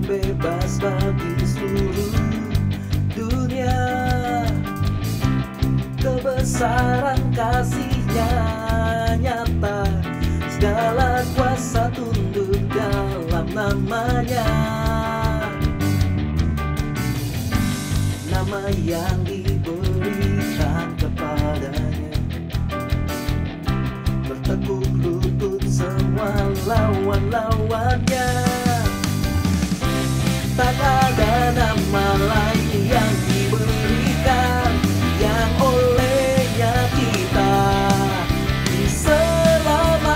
pembebas bagi seluruh dunia. Kebesaran kasih-Nya nyata, segala kuasa tunduk dalam nama-Nya. Nama yang diberikan kepadanya, bertekuk lutut semua lawan-lawannya. Tak ada nama lain yang diberikan, yang olehnya kita diselamatkan.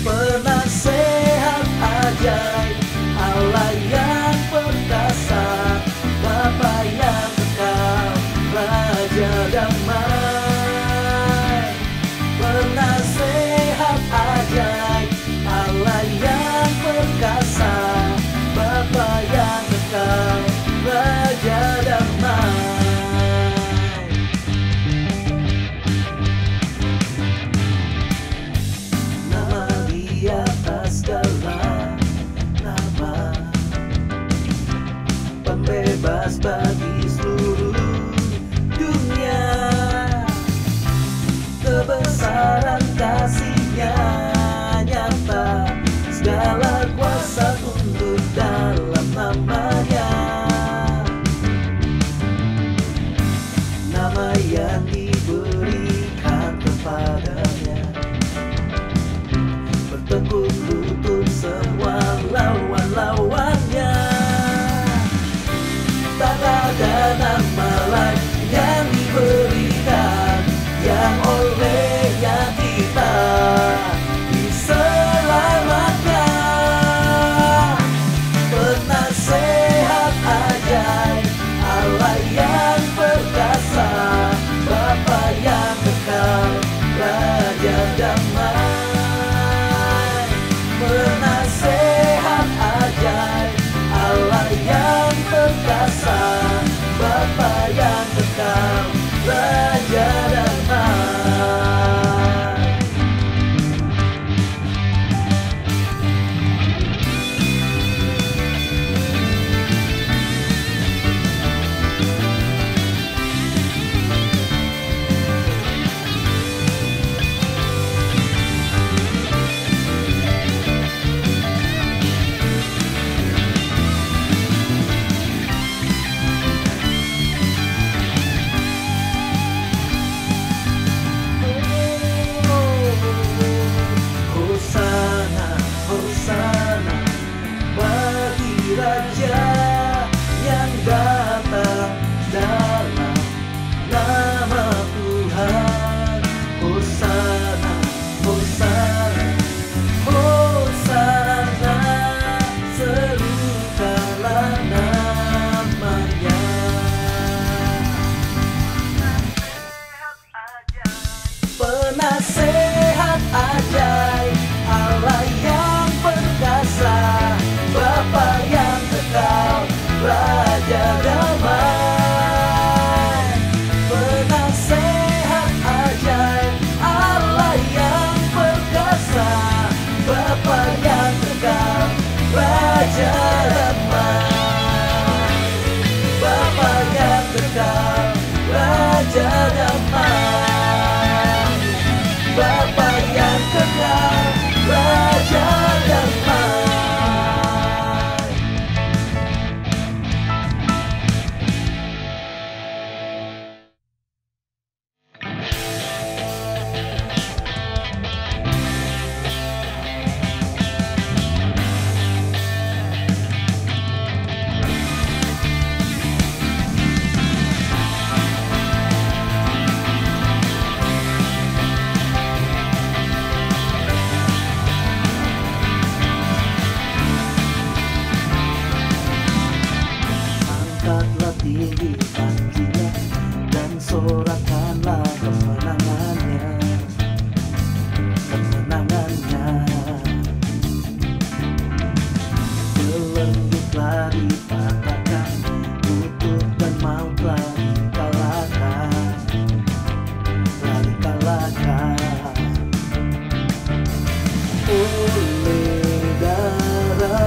Penasehat ajaib, Allah yang perkasa, Bapa yang kekal, Raja damai. Penasehat ajaib, Allah yang perkasa, Bapa yang kekal, Raja damai. Nama di atas segala nama, pembebas bagi seluruh dunia. Kebesaran kasih-Nya nyata, segala kuasa tunduk dalam nama-Nya. Nama yang diberikan kepadanya, bertekuk lutut semua lawan-lawannya. Tak ada nama lain yang diberikan, yang olehnya kita diselamatkan. Penasehat ajaib, Allah yang perkasa, Bapa yang kekal, Raja damai. Penasehat ajaib, Allah yang perkasa, Bapa yang kekal, Raja damai. Hosana, Hosana bagi Raja yang datang dalam nama Tuhan. Hosana, Hosana, Hosana, serukanlah namanya. Penasehat ajaib, Allah yang perkasa, Bapa yang kekal, Raja damai. Penasehat ajaib, Allah yang perkasa, Bapa yang kekal, Raja damai. Bapa yang kekal, Raja damai. Bapa yang kekal, Raja damai. Angkatlah tinggi panjinya dan sorakanlah kemenangannya, kemenangannya. Belenggu dipatahkan, kutuk dan maut telah dikalahkan oleh darah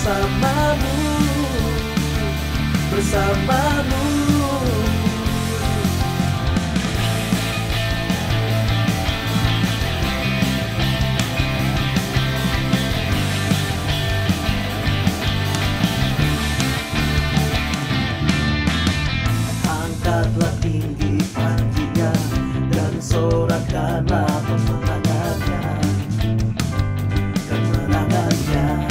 bersamamu, bersamamu. Angkatlah tinggi panjinya dan sorakanlah kemenangannya, kemenangannya.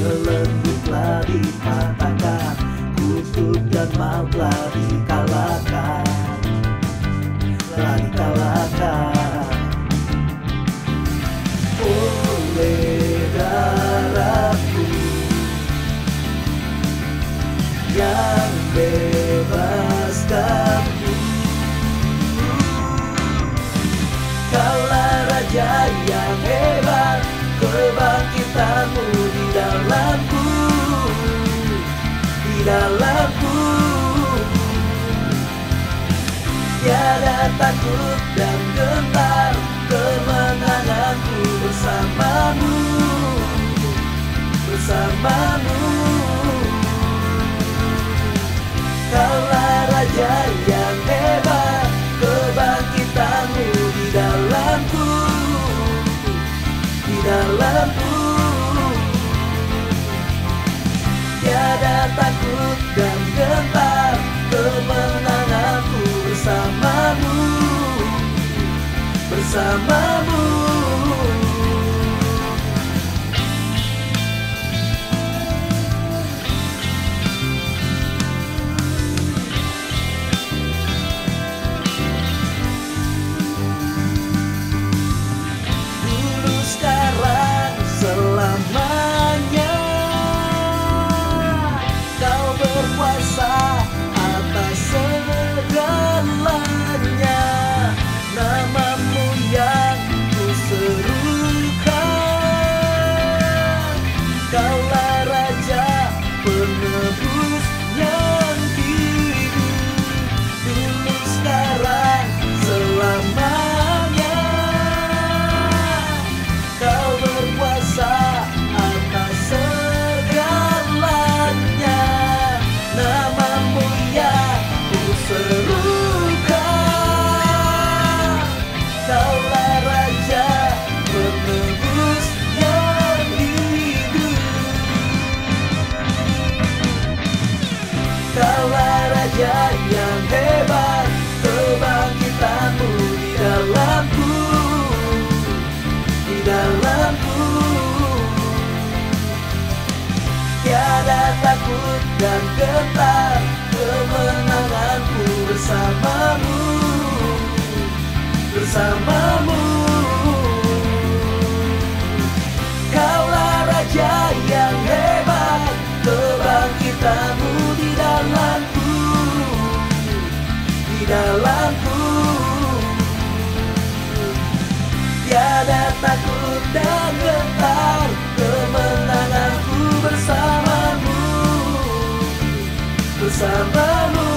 Belenggu dipatahkan, kutuk dan maut telah dikalahkan, telah dikalahkan. Oleh darahku yang bebaskanku, Kaulah Raja yang hebat, kebangkitanmu di dalamku, di dalamku. Tiada takut dan gentar, kemenanganku bersamamu, bersamamu. Kaulah Raja yang hebat, kebangkitanmu di dalamku, di dalamku. Tiada takut dan gentar, kemenanganku bersamamu, bersamamu. Dulu, sekarang, selamanya Kau berkuasa atas segalanya. Namamu yang kuserukan, Kaulah Raja penebus yang hidup. Dulu, sekarang, selamanya Kau berkuasa atas segalanya. Namamu yang kuserukan, Kaulah Raja penebus yang hidup. Kaulah Raja yang hebat, kebangkitanmu di dalamku, di dalamku. Tiada takut dan gentar, kemenanganku bersamamu, bersamamu. Kaulah Raja yang hebat, kebangkitanmu di dalamku, di dalamku. Tiada takut dan gentar, kemenanganku bersamamu, bersamamu.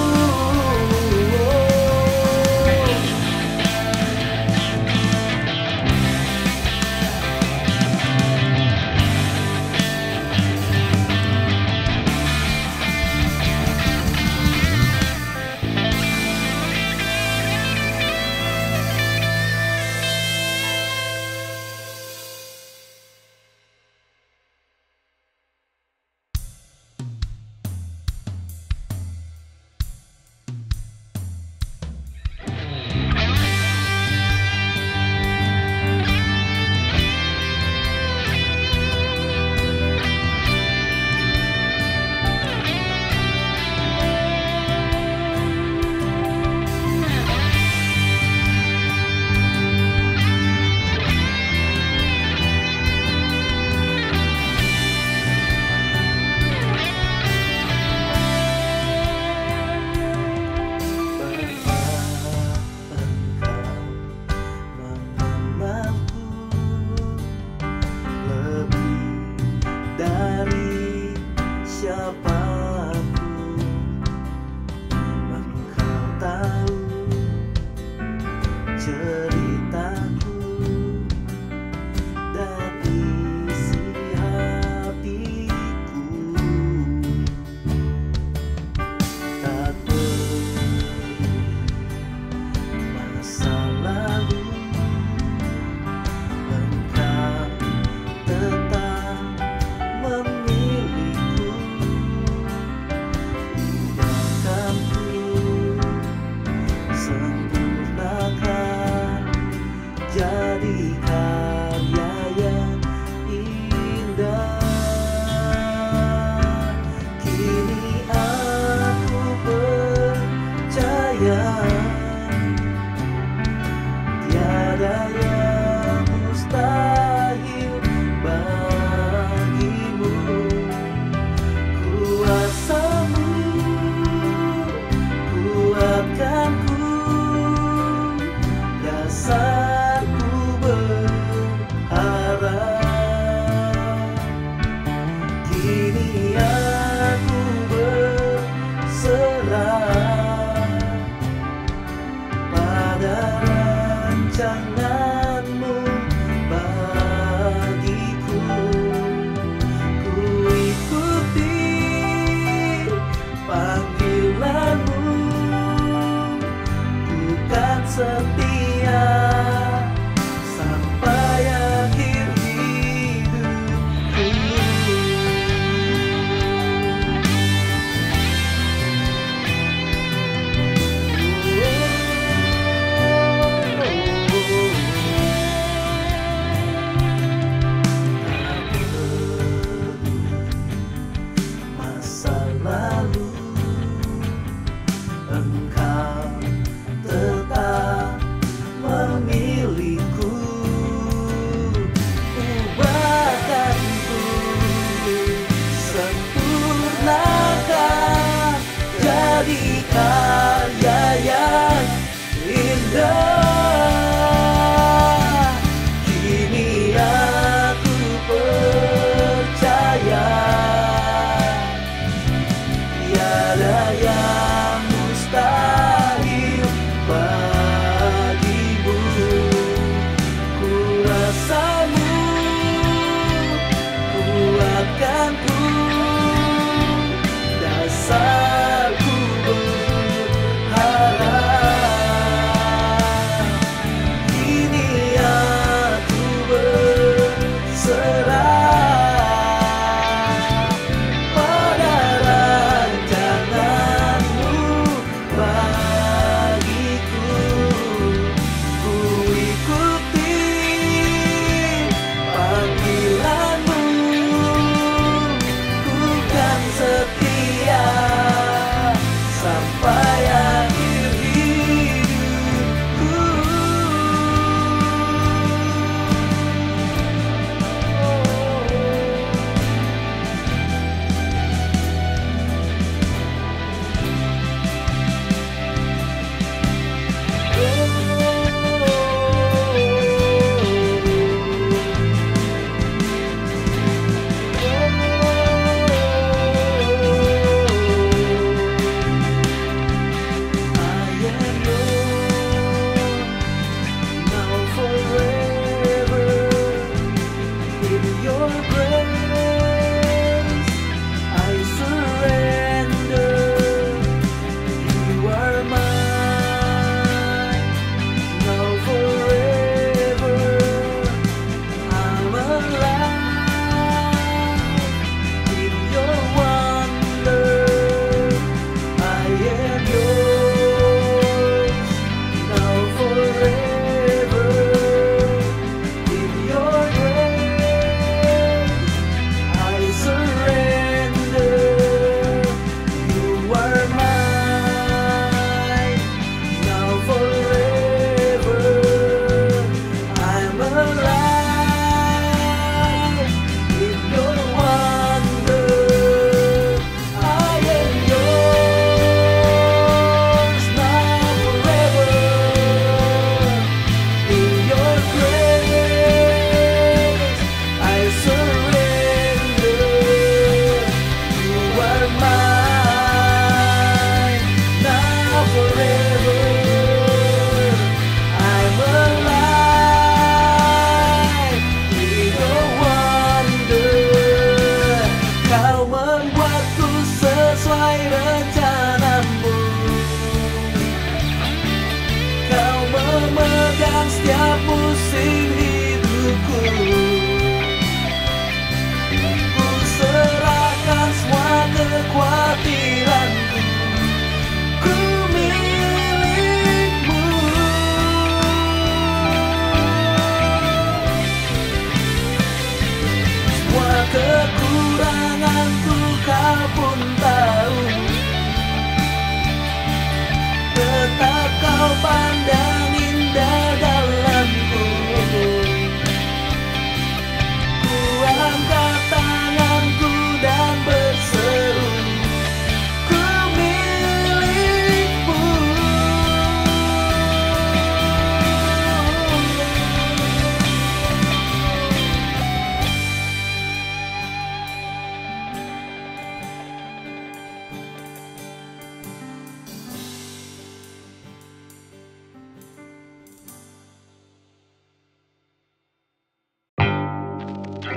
Ya,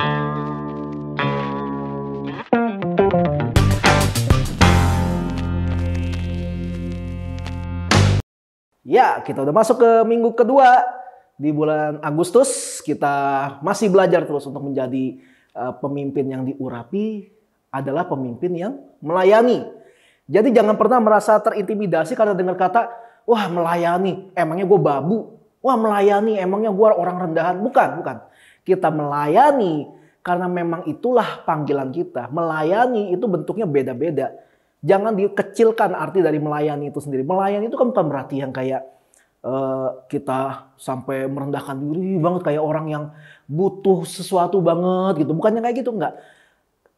kita udah masuk ke minggu kedua di bulan Agustus. Kita masih belajar terus untuk menjadi pemimpin yang diurapi adalah pemimpin yang melayani. Jadi jangan pernah merasa terintimidasi karena dengar kata, wah melayani, emangnya gue babu. Wah melayani, emangnya gue orang rendahan. Bukan, bukan. Kita melayani karena memang itulah panggilan kita. Melayani itu bentuknya beda-beda. Jangan dikecilkan arti dari melayani itu sendiri. Melayani itu kan bukan berarti yang kayak kita sampai merendahkan diri banget kayak orang yang butuh sesuatu banget gitu. Bukannya kayak gitu, enggak.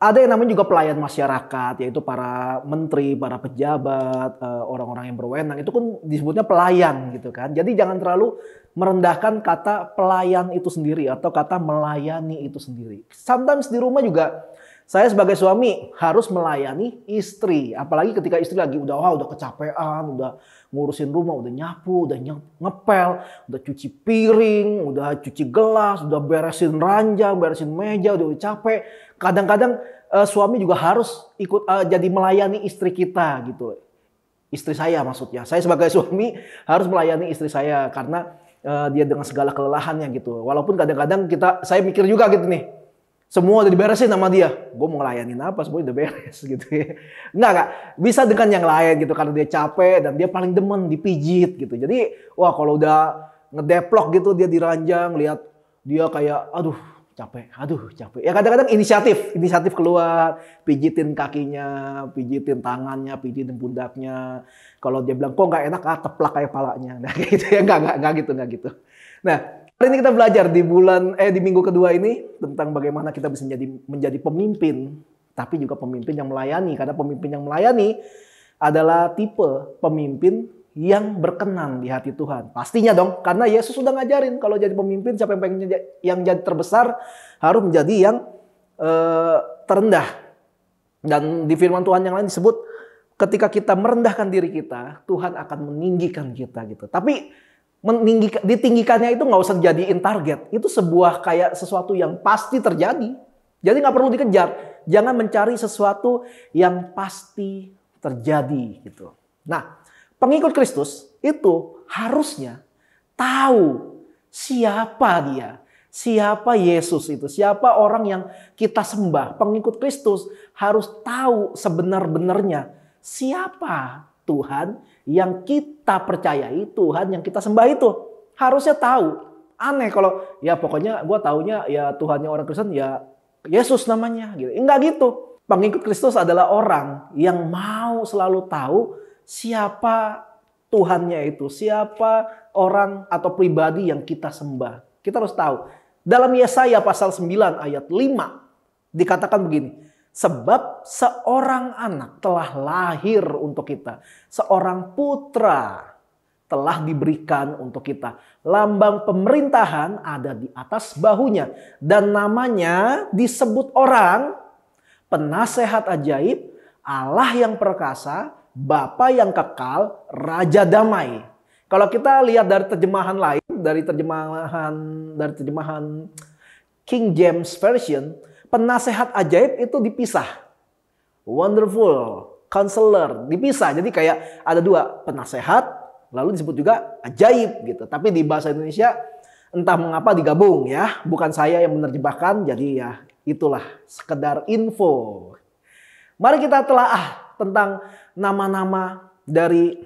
Ada yang namanya juga pelayan masyarakat, yaitu para menteri, para pejabat, orang-orang yang berwenang. Itu kan disebutnya pelayan gitu kan. Jadi jangan terlalu merendahkan kata pelayan itu sendiri atau kata melayani itu sendiri. Sometimes di rumah juga saya sebagai suami harus melayani istri. Apalagi ketika istri lagi udah kecapean, udah ngurusin rumah, udah nyapu, udah ngepel, udah cuci piring, udah cuci gelas, udah beresin ranjang, beresin meja, udah capek. Kadang-kadang suami juga harus ikut jadi melayani istri kita gitu. Istri saya maksudnya. Saya sebagai suami harus melayani istri saya karena dia dengan segala kelelahannya gitu. Walaupun kadang-kadang saya mikir juga gitu nih. Semua udah diberesin sama dia. Gue mau ngelayanin apa? Semua udah beres gitu ya. Enggak. Bisa dengan yang lain gitu. Karena dia capek dan dia paling demen dipijit gitu. Jadi wah kalau udah ngedeplok gitu dia diranjang. Lihat dia kayak aduh capek. Ya kadang-kadang inisiatif keluar. Pijitin kakinya, pijitin tangannya, pijitin pundaknya. Kalau dia bilang kok nggak enak, teplak kayak palanya. Nah gitu ya. Enggak gitu. Nah. Hari ini kita belajar di minggu kedua ini tentang bagaimana kita bisa menjadi pemimpin, tapi juga pemimpin yang melayani. Karena pemimpin yang melayani adalah tipe pemimpin yang berkenan di hati Tuhan. Pastinya dong, karena Yesus sudah ngajarin kalau jadi pemimpin siapa yang pengen yang jadi terbesar harus menjadi yang terendah. Dan di firman Tuhan yang lain disebut ketika kita merendahkan diri kita, Tuhan akan meninggikan kita gitu. Tapi ditinggikannya itu nggak usah jadiin target. Itu sebuah kayak sesuatu yang pasti terjadi. Jadi nggak perlu dikejar. Jangan mencari sesuatu yang pasti terjadi gitu. Nah, pengikut Kristus itu harusnya tahu siapa dia. Siapa Yesus itu. Siapa orang yang kita sembah. Pengikut Kristus harus tahu sebenar-benarnya siapa Tuhan yang kita percayai, Tuhan yang kita sembah itu. Harusnya tahu. Aneh kalau ya pokoknya gue taunya ya Tuhannya orang Kristen ya Yesus namanya. Gitu. Enggak gitu. Pengikut Kristus adalah orang yang mau selalu tahu siapa Tuhannya itu. Siapa orang atau pribadi yang kita sembah. Kita harus tahu. Dalam Yesaya pasal 9 ayat 5 dikatakan begini. Sebab seorang anak telah lahir untuk kita. Seorang putra telah diberikan untuk kita. Lambang pemerintahan ada di atas bahunya. Dan namanya disebut orang, penasehat ajaib, Allah yang perkasa, Bapa yang kekal, Raja damai. Kalau kita lihat dari terjemahan lain, dari terjemahan King James Version, penasehat ajaib itu dipisah. Wonderful, counselor, dipisah. Jadi kayak ada dua, penasehat, lalu disebut juga ajaib gitu. Tapi di bahasa Indonesia entah mengapa digabung ya. Bukan saya yang menerjemahkan, jadi ya itulah sekedar info. Mari kita telaah tentang nama-nama dari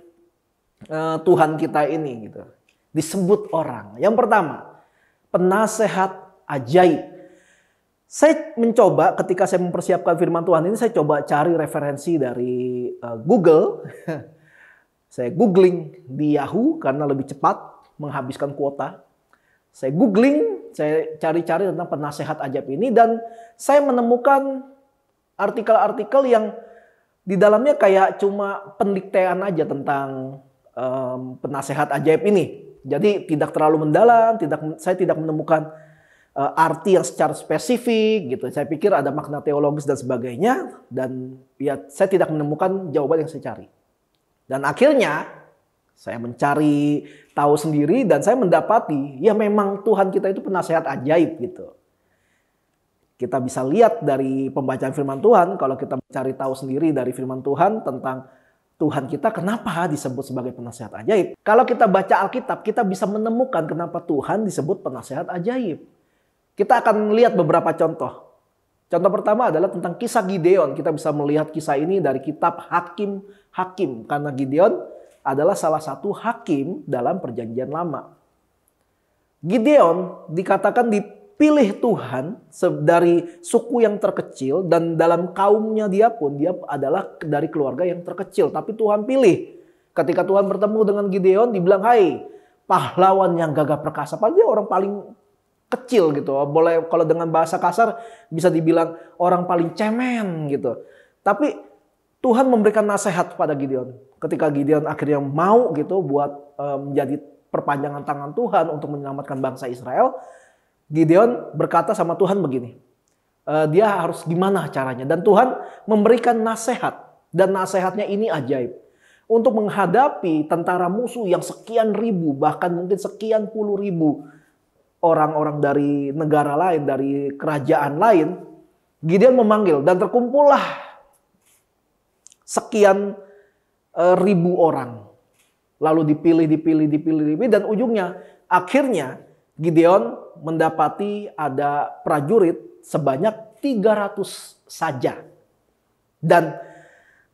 Tuhan kita ini gitu. Disebut orang. Yang pertama, penasehat ajaib. Saya mencoba ketika saya mempersiapkan firman Tuhan ini, saya coba cari referensi dari Google. Saya googling di Yahoo karena lebih cepat menghabiskan kuota. Saya googling, saya cari-cari tentang penasehat ajaib ini dan saya menemukan artikel-artikel yang di dalamnya kayak cuma pendiktean aja tentang penasehat ajaib ini. Jadi tidak terlalu mendalam, saya tidak menemukan arti yang secara spesifik gitu. Saya pikir ada makna teologis dan sebagainya dan ya saya tidak menemukan jawaban yang saya cari. Dan akhirnya saya mencari tahu sendiri dan saya mendapati ya memang Tuhan kita itu penasehat ajaib gitu. Kita bisa lihat dari pembacaan firman Tuhan, kalau kita mencari tahu sendiri dari firman Tuhan tentang Tuhan kita kenapa disebut sebagai penasihat ajaib. Kalau kita baca Alkitab, kita bisa menemukan kenapa Tuhan disebut penasihat ajaib. Kita akan lihat beberapa contoh. Contoh pertama adalah tentang kisah Gideon. Kita bisa melihat kisah ini dari kitab Hakim-Hakim. Karena Gideon adalah salah satu hakim dalam perjanjian lama. Gideon dikatakan dipilih Tuhan dari suku yang terkecil. Dan dalam kaumnya dia pun dia adalah dari keluarga yang terkecil. Tapi Tuhan pilih. Ketika Tuhan bertemu dengan Gideon dibilang, hai pahlawan yang gagah perkasa. Padahal dia orang paling kecil gitu. Boleh kalau dengan bahasa kasar bisa dibilang orang paling cemen gitu. Tapi Tuhan memberikan nasihat pada Gideon. Ketika Gideon akhirnya mau gitu buat menjadi perpanjangan tangan Tuhan untuk menyelamatkan bangsa Israel, Gideon berkata sama Tuhan begini. Dia harus gimana caranya. Dan Tuhan memberikan nasihat. Dan nasihatnya ini ajaib. Untuk menghadapi tentara musuh yang sekian ribu, bahkan mungkin sekian puluh ribu orang-orang dari negara lain, dari kerajaan lain, Gideon memanggil dan terkumpullah sekian ribu orang. Lalu dipilih dan ujungnya akhirnya Gideon mendapati ada prajurit sebanyak 300 saja. Dan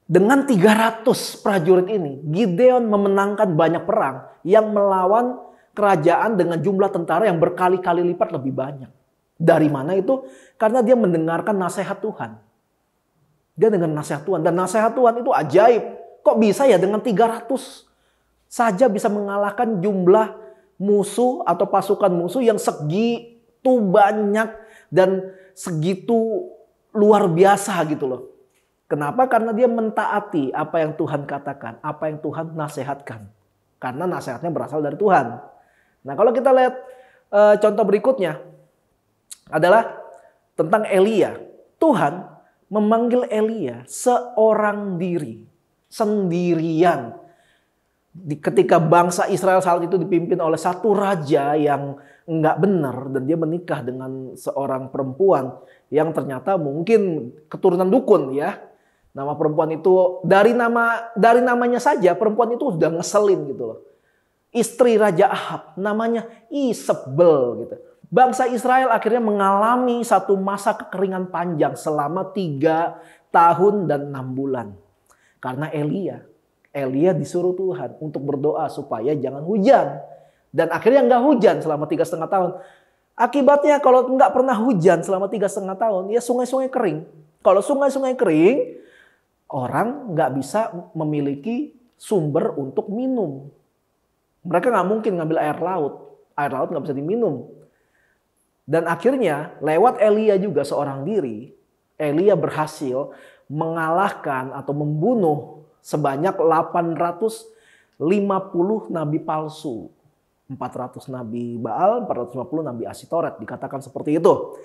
dengan 300 prajurit ini Gideon memenangkan banyak perang yang melawan kerajaan dengan jumlah tentara yang berkali-kali lipat lebih banyak. Dari mana itu? Karena dia mendengarkan nasihat Tuhan. Dia dengan nasihat Tuhan. Dan nasihat Tuhan itu ajaib. Kok bisa ya dengan 300 saja bisa mengalahkan jumlah musuh atau pasukan musuh yang segitu banyak dan segitu luar biasa gitu loh. Kenapa? Karena dia mentaati apa yang Tuhan katakan. Apa yang Tuhan nasihatkan. Karena nasihatnya berasal dari Tuhan. Nah, kalau kita lihat contoh berikutnya adalah tentang Elia. Tuhan memanggil Elia seorang diri, sendirian. Ketika bangsa Israel saat itu dipimpin oleh satu raja yang enggak benar dan dia menikah dengan seorang perempuan yang ternyata mungkin keturunan dukun ya. Nama perempuan itu dari namanya saja perempuan itu sudah ngeselin gitu loh. Istri Raja Ahab, namanya Isabel gitu. Bangsa Israel akhirnya mengalami satu masa kekeringan panjang selama 3 tahun dan 6 bulan. Karena Elia disuruh Tuhan untuk berdoa supaya jangan hujan. Dan akhirnya nggak hujan selama 3,5 tahun. Akibatnya kalau nggak pernah hujan selama 3,5 tahun, ya sungai-sungai kering. Kalau sungai-sungai kering, orang nggak bisa memiliki sumber untuk minum. Mereka nggak mungkin ngambil air laut. Air laut nggak bisa diminum. Dan akhirnya lewat Elia juga seorang diri, Elia berhasil mengalahkan atau membunuh sebanyak 850 nabi palsu. 400 nabi Baal, 450 nabi Asitoret. Dikatakan seperti itu.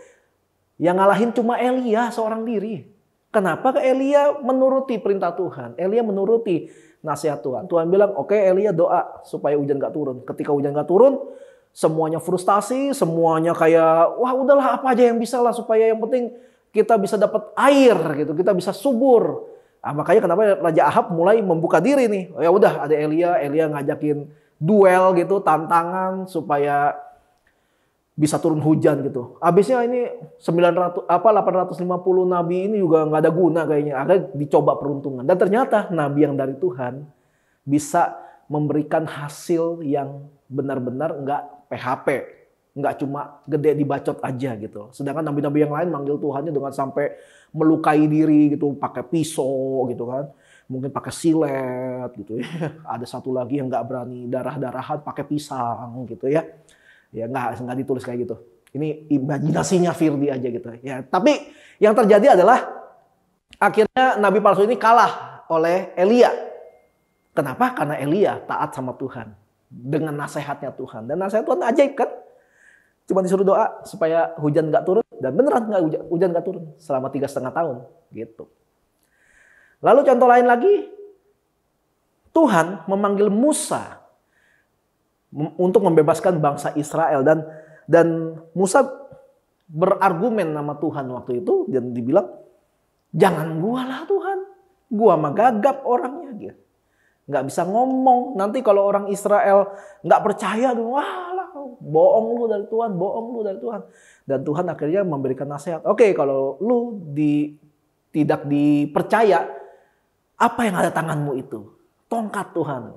Yang ngalahin cuma Elia seorang diri. Kenapa Elia menuruti perintah Tuhan? Elia menuruti nasihat Tuhan. Tuhan bilang, oke Elia doa supaya hujan gak turun. Ketika hujan gak turun, semuanya frustasi, semuanya kayak, wah udahlah apa aja yang bisa lah supaya yang penting kita bisa dapat air gitu, kita bisa subur. Nah, makanya kenapa Raja Ahab mulai membuka diri nih. Ya udah ada Elia ngajakin duel gitu, tantangan supaya bisa turun hujan gitu. Habisnya ini 850 nabi ini juga nggak ada guna kayaknya. Akhirnya dicoba peruntungan. Dan ternyata nabi yang dari Tuhan bisa memberikan hasil yang benar-benar nggak PHP. Nggak cuma gede dibacot aja gitu. Sedangkan nabi-nabi yang lain manggil Tuhannya dengan sampai melukai diri gitu. Pakai pisau gitu kan. Mungkin pakai silet gitu ya. Ada satu lagi yang nggak berani darah-darahan pakai pisang gitu ya. Ya nggak ditulis kayak gitu. Ini imajinasinya Firdi aja gitu. Ya, tapi yang terjadi adalah akhirnya nabi palsu ini kalah oleh Elia. Kenapa? Karena Elia taat sama Tuhan dengan nasihatnya Tuhan. Dan nasihat Tuhan ajaib kan? Cuma disuruh doa supaya hujan nggak turun dan beneran hujan nggak turun selama 3,5 tahun gitu. Lalu contoh lain lagi, Tuhan memanggil Musa untuk membebaskan bangsa Israel dan Musa berargumen nama Tuhan waktu itu dan dibilang, jangan gua lah Tuhan, gua mah gagap orangnya dia. Nggak bisa ngomong. Nanti kalau orang Israel nggak percaya, wah lah, bohong lu dari Tuhan, bohong lu dari Tuhan. Dan Tuhan akhirnya memberikan nasihat. Oke, kalau lu tidak dipercaya, apa yang ada tanganmu itu? Tongkat Tuhan.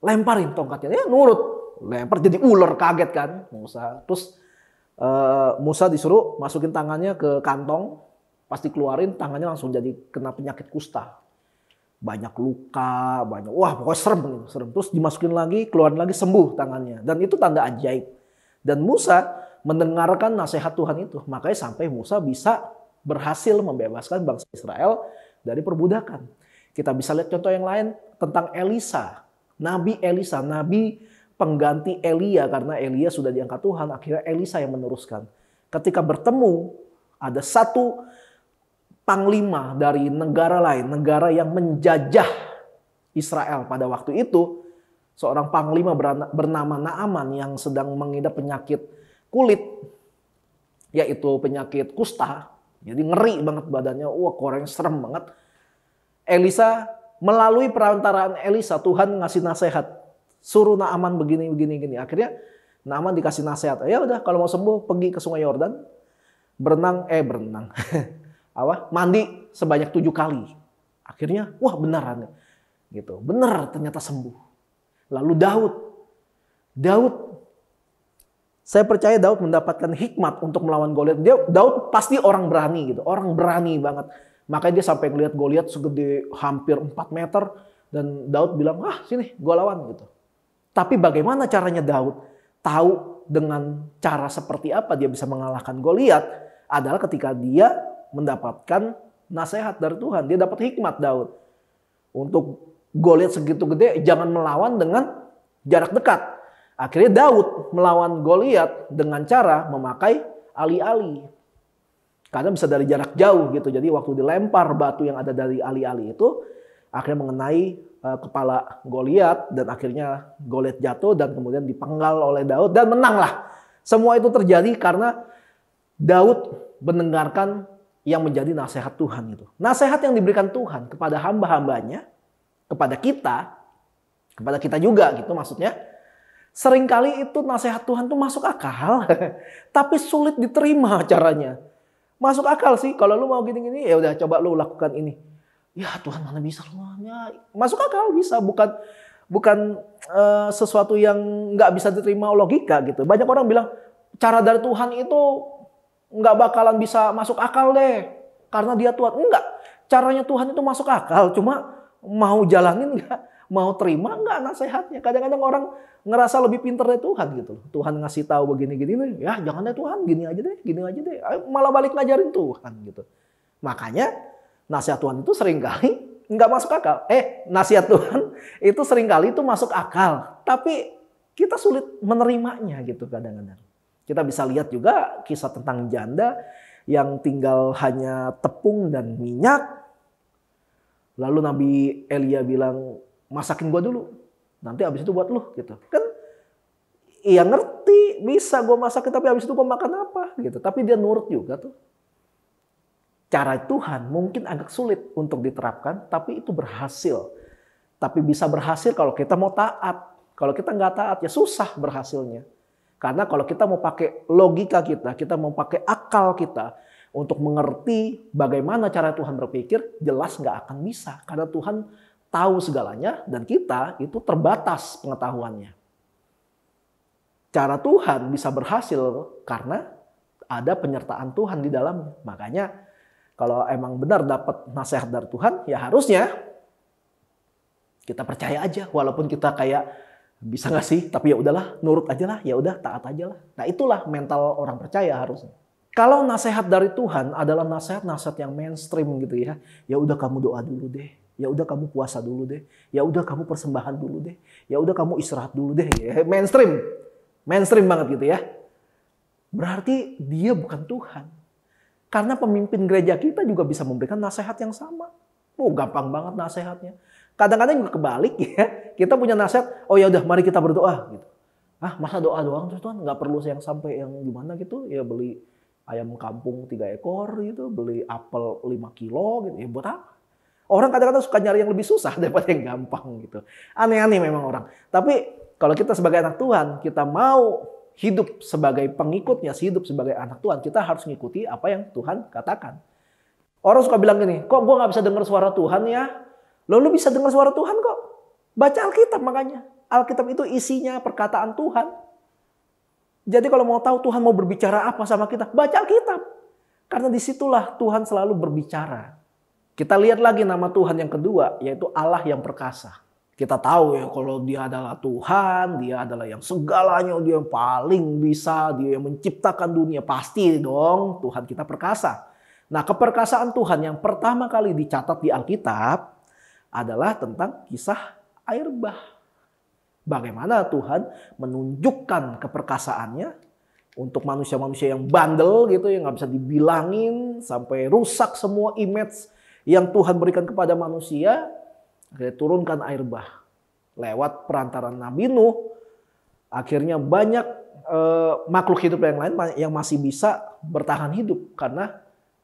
Lemparin tongkatnya. Ya nurut. Lempar jadi ular, kaget kan Musa. Terus Musa disuruh masukin tangannya ke kantong. Pasti keluarin, tangannya langsung jadi kena penyakit kusta. Banyak luka, wah pokoknya serem. Terus dimasukin lagi, keluarin lagi, sembuh tangannya. Dan itu tanda ajaib. Dan Musa mendengarkan nasihat Tuhan itu. Makanya sampai Musa bisa berhasil membebaskan bangsa Israel dari perbudakan. Kita bisa lihat contoh yang lain tentang Elisa. Nabi Elisa, nabi pengganti Elia. Karena Elia sudah diangkat Tuhan, akhirnya Elisa yang meneruskan. Ketika bertemu, ada satu panglima dari negara lain, negara yang menjajah Israel pada waktu itu, seorang panglima bernama Naaman yang sedang mengidap penyakit kulit, yaitu penyakit kusta. Jadi ngeri banget badannya, wah koreng serem banget. Elisa, melalui perantaraan Elisa, Tuhan ngasih nasihat, suruh Naaman begini. Akhirnya Naaman dikasih nasihat, ya udah kalau mau sembuh pergi ke Sungai Yordan, berenang. Mandi sebanyak 7 kali. Akhirnya, wah beneran gitu. Bener ternyata sembuh. Lalu Daud, saya percaya Daud mendapatkan hikmat untuk melawan Goliat. Daud pasti orang berani gitu, orang berani banget. Makanya dia sampai ngelihat Goliat segede hampir 4 meter dan Daud bilang, sini gue lawan gitu. Tapi bagaimana caranya Daud tahu dengan cara seperti apa dia bisa mengalahkan Goliat adalah ketika dia mendapatkan nasihat dari Tuhan. Dia dapat hikmat Daud. Untuk Goliat segitu gede, jangan melawan dengan jarak dekat. Akhirnya Daud melawan Goliat dengan cara memakai ali-ali. Karena bisa dari jarak jauh gitu. Jadi waktu dilempar batu yang ada dari ali-ali itu, akhirnya mengenai kepala Goliat. Dan akhirnya Goliat jatuh dan kemudian dipenggal oleh Daud. Dan menanglah. Semua itu terjadi karena Daud mendengarkan yang menjadi nasihat Tuhan itu. Nasihat yang diberikan Tuhan kepada hamba-hambanya, kepada kita juga gitu maksudnya. Seringkali itu nasihat Tuhan tuh masuk akal, tapi sulit diterima caranya. Masuk akal sih, kalau lu mau gini-gini, ya udah coba lu lakukan ini. Ya Tuhan mana bisa lu? Ya, masuk akal bisa, bukan sesuatu yang nggak bisa diterima logika gitu. Banyak orang bilang cara dari Tuhan itu nggak bakalan bisa masuk akal deh. Karena dia Tuhan. Enggak. Caranya Tuhan itu masuk akal. Cuma mau jalanin nggak? Mau terima nggak nasihatnya? Kadang-kadang orang ngerasa lebih pintar dari Tuhan gitu. Tuhan ngasih tahu begini-gini nih. Ya jangan deh Tuhan. Gini aja deh. Malah balik ngajarin Tuhan gitu. Makanya nasihat Tuhan itu seringkali nggak masuk akal. Nasihat Tuhan itu seringkali itu masuk akal. Tapi kita sulit menerimanya gitu kadang-kadang. Kita bisa lihat juga kisah tentang janda yang tinggal hanya tepung dan minyak. Lalu Nabi Elia bilang, masakin gua dulu. Nanti habis itu buat lu gitu. Kan iya ngerti, bisa gua masakin tapi habis itu gua makan apa gitu. Tapi dia nurut juga tuh. Cara Tuhan mungkin agak sulit untuk diterapkan, tapi itu berhasil. Tapi bisa berhasil kalau kita mau taat. Kalau kita nggak taat ya susah berhasilnya. Karena kalau kita mau pakai logika kita mau pakai akal kita untuk mengerti bagaimana cara Tuhan berpikir, jelas nggak akan bisa. Karena Tuhan tahu segalanya dan kita itu terbatas pengetahuannya. Cara Tuhan bisa berhasil karena ada penyertaan Tuhan di dalamnya. Makanya kalau emang benar dapat nasihat dari Tuhan, ya harusnya kita percaya aja. Walaupun kita kayak bisa nggak sih? Tapi ya udahlah, nurut aja lah, ya udah taat aja lah. Nah itulah mental orang percaya harusnya. Kalau nasihat dari Tuhan adalah nasihat-nasihat yang mainstream gitu ya. Ya udah kamu doa dulu deh. Ya udah kamu puasa dulu deh. Ya udah kamu persembahan dulu deh. Ya udah kamu istirahat dulu deh. Ya, mainstream banget gitu ya. Berarti dia bukan Tuhan. Karena pemimpin gereja kita juga bisa memberikan nasihat yang sama. Gampang banget nasihatnya. Kadang-kadang juga kebalik ya. Kita punya nasihat, oh ya udah mari kita berdoa gitu. Masa doa doang terus Tuhan, nggak perlu yang sampai yang gimana gitu, ya beli ayam kampung 3 ekor gitu, beli apel 5 kilo gitu. Ya buat apa? Orang kadang-kadang suka nyari yang lebih susah daripada yang gampang gitu. Aneh-aneh memang orang. Tapi kalau kita sebagai anak Tuhan, kita mau hidup sebagai pengikutnya, hidup sebagai anak Tuhan, kita harus mengikuti apa yang Tuhan katakan. Orang suka bilang gini, kok gue gak bisa dengar suara Tuhan ya? Lu bisa dengar suara Tuhan kok. Baca Alkitab makanya. Alkitab itu isinya perkataan Tuhan. Jadi kalau mau tahu Tuhan mau berbicara apa sama kita, baca Alkitab. Karena disitulah Tuhan selalu berbicara. Kita lihat lagi nama Tuhan yang kedua, yaitu Allah yang perkasa. Kita tahu ya kalau dia adalah Tuhan, dia adalah yang segalanya, dia yang paling bisa, dia yang menciptakan dunia. Pasti dong Tuhan kita perkasa. Nah, keperkasaan Tuhan yang pertama kali dicatat di Alkitab adalah tentang kisah air bah. Bagaimana Tuhan menunjukkan keperkasaannya untuk manusia-manusia yang bandel gitu, yang nggak bisa dibilangin, sampai rusak semua image yang Tuhan berikan kepada manusia. Akhirnya turunkan air bah. Lewat perantaran Nabi Nuh, akhirnya banyak makhluk hidup yang lain yang masih bisa bertahan hidup karena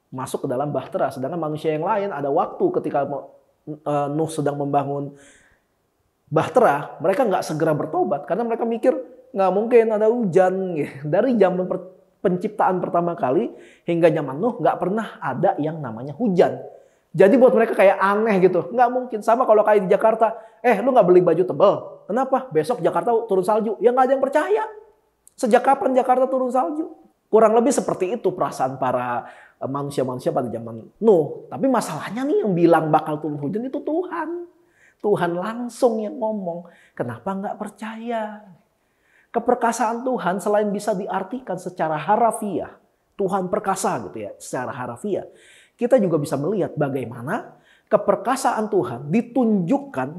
masuk ke dalam bahtera. Sedangkan manusia yang lain ada waktu ketika Nuh sedang membangun bahtera, mereka nggak segera bertobat karena mereka mikir nggak mungkin ada hujan. Dari zaman penciptaan pertama kali hingga zaman Nuh nggak pernah ada yang namanya hujan. Jadi buat mereka kayak aneh gitu. Nggak mungkin. Sama kalau kayak di Jakarta. Lu nggak beli baju tebal. Kenapa? Besok Jakarta turun salju. Ya nggak ada yang percaya. Sejak kapan Jakarta turun salju? Kurang lebih seperti itu perasaan para manusia-manusia pada zaman Nuh. Tapi masalahnya nih yang bilang bakal turun hujan itu Tuhan. Tuhan langsung yang ngomong. Kenapa nggak percaya? Keperkasaan Tuhan selain bisa diartikan secara harafiah. Tuhan perkasa gitu ya. Secara harafiah. Kita juga bisa melihat bagaimana keperkasaan Tuhan ditunjukkan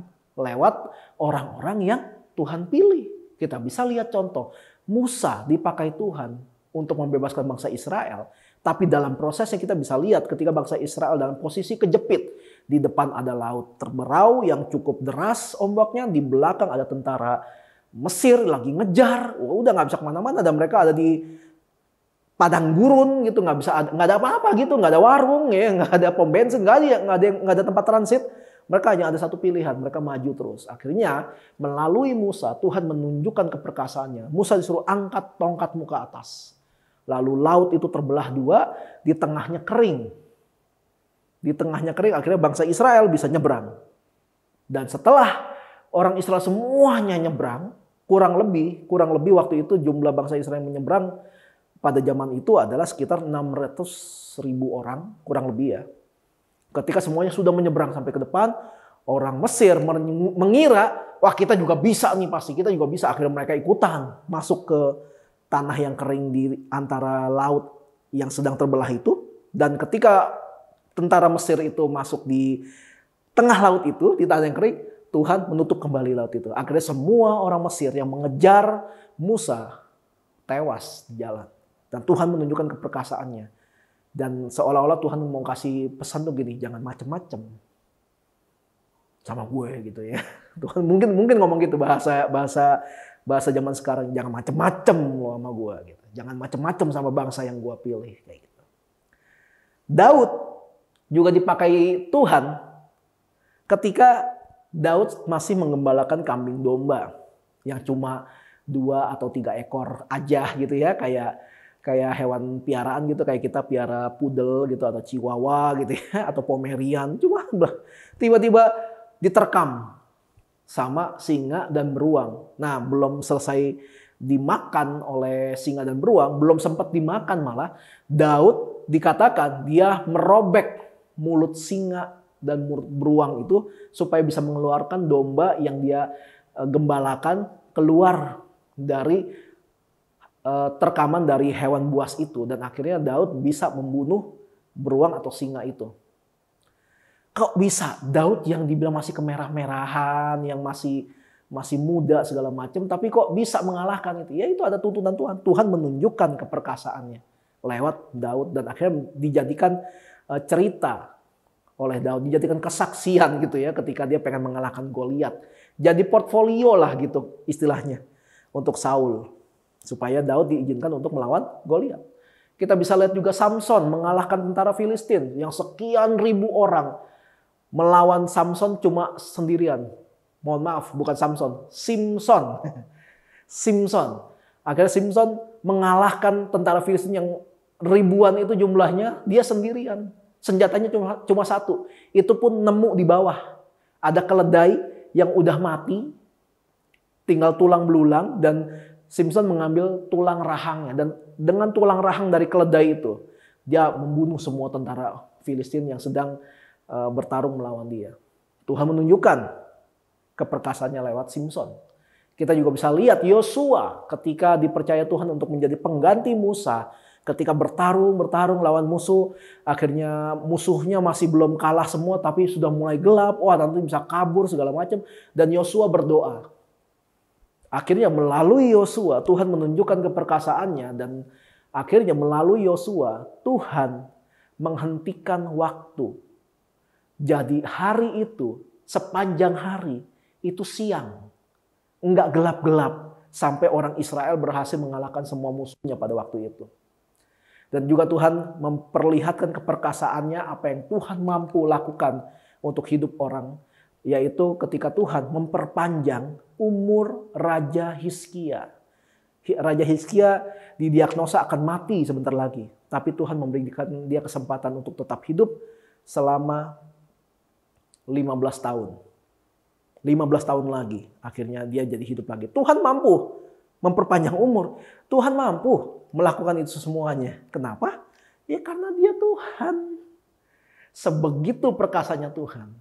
lewat orang-orang yang Tuhan pilih. Kita bisa lihat contoh. Musa dipakai Tuhan untuk membebaskan bangsa Israel. Tapi dalam prosesnya kita bisa lihat ketika bangsa Israel dalam posisi kejepit. Di depan ada laut terberau yang cukup deras ombaknya. Di belakang ada tentara Mesir lagi ngejar. Udah gak bisa kemana-mana dan mereka ada di padang gurun gitu, nggak ada apa-apa gitu, nggak ada warung ya, nggak ada pom bensin, nggak ada tempat transit. Mereka hanya ada satu pilihan, mereka maju terus. Akhirnya melalui Musa Tuhan menunjukkan keperkasaannya. Musa disuruh angkat tongkatmu ke atas. Lalu laut itu terbelah dua, di tengahnya kering. Di tengahnya kering, akhirnya bangsa Israel bisa nyebrang. Dan setelah orang Israel semuanya nyebrang, kurang lebih waktu itu jumlah bangsa Israel yang menyeberang pada zaman itu adalah sekitar 600.000 orang, kurang lebih ya. Ketika semuanya sudah menyeberang sampai ke depan, orang Mesir mengira, wah kita juga bisa nih pasti, kita juga bisa. Akhirnya mereka ikutan masuk ke tanah yang kering di antara laut yang sedang terbelah itu. Dan ketika tentara Mesir itu masuk di tengah laut itu, di tanah yang kering, Tuhan menutup kembali laut itu. Akhirnya semua orang Mesir yang mengejar Musa tewas di jalan. Dan Tuhan menunjukkan keperkasaannya. Dan seolah-olah Tuhan mau kasih pesan tuh gini, jangan macem-macem sama gue gitu ya. Tuhan mungkin ngomong gitu bahasa zaman sekarang, jangan macem-macem lo sama gue gitu. Jangan macem-macem sama bangsa yang gue pilih kayak gitu. Daud juga dipakai Tuhan ketika Daud masih mengembalakan kambing domba yang cuma 2 atau 3 ekor aja gitu ya, kayak hewan piaraan gitu, kayak kita piara pudel gitu atau chihuahua gitu ya, atau pomerian. Cuma tiba-tiba diterkam sama singa dan beruang. Nah, belum selesai dimakan oleh singa dan beruang, belum sempat dimakan malah Daud dikatakan dia merobek mulut singa dan beruang itu supaya bisa mengeluarkan domba yang dia gembalakan keluar dari terkaman dari hewan buas itu. Dan akhirnya Daud bisa membunuh beruang atau singa itu. Kok bisa Daud yang dibilang masih kemerah-merahan, yang masih muda segala macam, tapi kok bisa mengalahkan itu? Ya itu ada tuntunan Tuhan. Tuhan menunjukkan keperkasaannya lewat Daud dan akhirnya dijadikan cerita oleh Daud, dijadikan kesaksian gitu ya ketika dia pengen mengalahkan Goliat. Jadi portfolio lah gitu istilahnya untuk Saul. Supaya Daud diizinkan untuk melawan Goliat. Kita bisa lihat juga Samson mengalahkan tentara Filistin yang sekian ribu orang melawan Samson cuma sendirian. Mohon maaf, bukan Samson, Simpson. Simpson. Akhirnya Simpson mengalahkan tentara Filistin yang ribuan itu jumlahnya, dia sendirian. Senjatanya cuma satu. Itu pun nemu di bawah. Ada keledai yang udah mati, tinggal tulang belulang, dan Simpson mengambil tulang rahangnya. Dan dengan tulang rahang dari keledai itu, dia membunuh semua tentara Filistin yang sedang bertarung melawan dia. Tuhan menunjukkan keperkasaannya lewat Simpson. Kita juga bisa lihat Yosua ketika dipercaya Tuhan untuk menjadi pengganti Musa. Ketika bertarung lawan musuh, akhirnya musuhnya masih belum kalah semua tapi sudah mulai gelap. Wah, nanti bisa kabur segala macam. Dan Yosua berdoa. Akhirnya melalui Yosua Tuhan menunjukkan keperkasaannya, dan akhirnya melalui Yosua Tuhan menghentikan waktu. Jadi hari itu, sepanjang hari, itu siang. Enggak gelap-gelap. Sampai orang Israel berhasil mengalahkan semua musuhnya pada waktu itu. Dan juga Tuhan memperlihatkan keperkasaannya apa yang Tuhan mampu lakukan untuk hidup orang. Yaitu ketika Tuhan memperpanjang umur Raja Hizkia. Raja Hizkia didiagnosa akan mati sebentar lagi. Tapi Tuhan memberikan dia kesempatan untuk tetap hidup selama 15 tahun. 15 tahun lagi akhirnya dia jadi hidup lagi. Tuhan mampu memperpanjang umur. Tuhan mampu melakukan itu semuanya. Kenapa? Ya karena dia Tuhan. Sebegitu perkasanya Tuhan.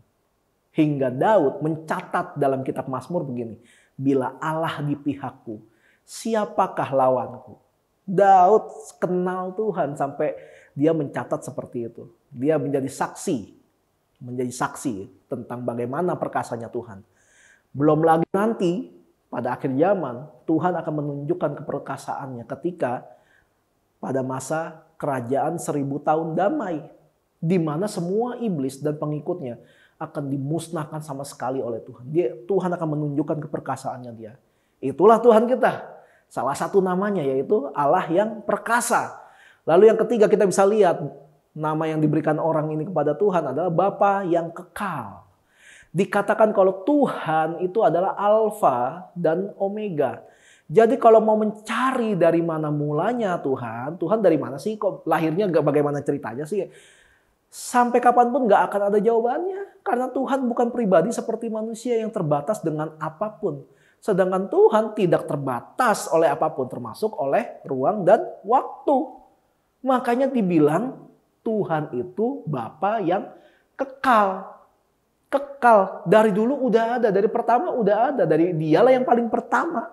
Hingga Daud mencatat dalam kitab Mazmur begini. Bila Allah di pihakku, siapakah lawanku? Daud kenal Tuhan sampai dia mencatat seperti itu. Dia menjadi saksi tentang bagaimana perkasanya Tuhan. Belum lagi nanti pada akhir zaman Tuhan akan menunjukkan keperkasaannya ketika pada masa kerajaan 1000 tahun damai, di mana semua iblis dan pengikutnya akan dimusnahkan sama sekali oleh Tuhan. Tuhan akan menunjukkan keperkasaannya dia. Itulah Tuhan kita. Salah satu namanya yaitu Allah yang perkasa. Lalu yang ketiga kita bisa lihat nama yang diberikan orang ini kepada Tuhan adalah Bapa yang kekal. Dikatakan kalau Tuhan itu adalah Alfa dan Omega. Jadi kalau mau mencari dari mana mulanya Tuhan dari mana sih? Kok lahirnya bagaimana ceritanya sih? Sampai kapanpun gak akan ada jawabannya. Karena Tuhan bukan pribadi seperti manusia yang terbatas dengan apapun. Sedangkan Tuhan tidak terbatas oleh apapun, termasuk oleh ruang dan waktu. Makanya dibilang Tuhan itu Bapa yang kekal. Kekal. Dari dulu udah ada, dari pertama udah ada. Dari dialah yang paling pertama.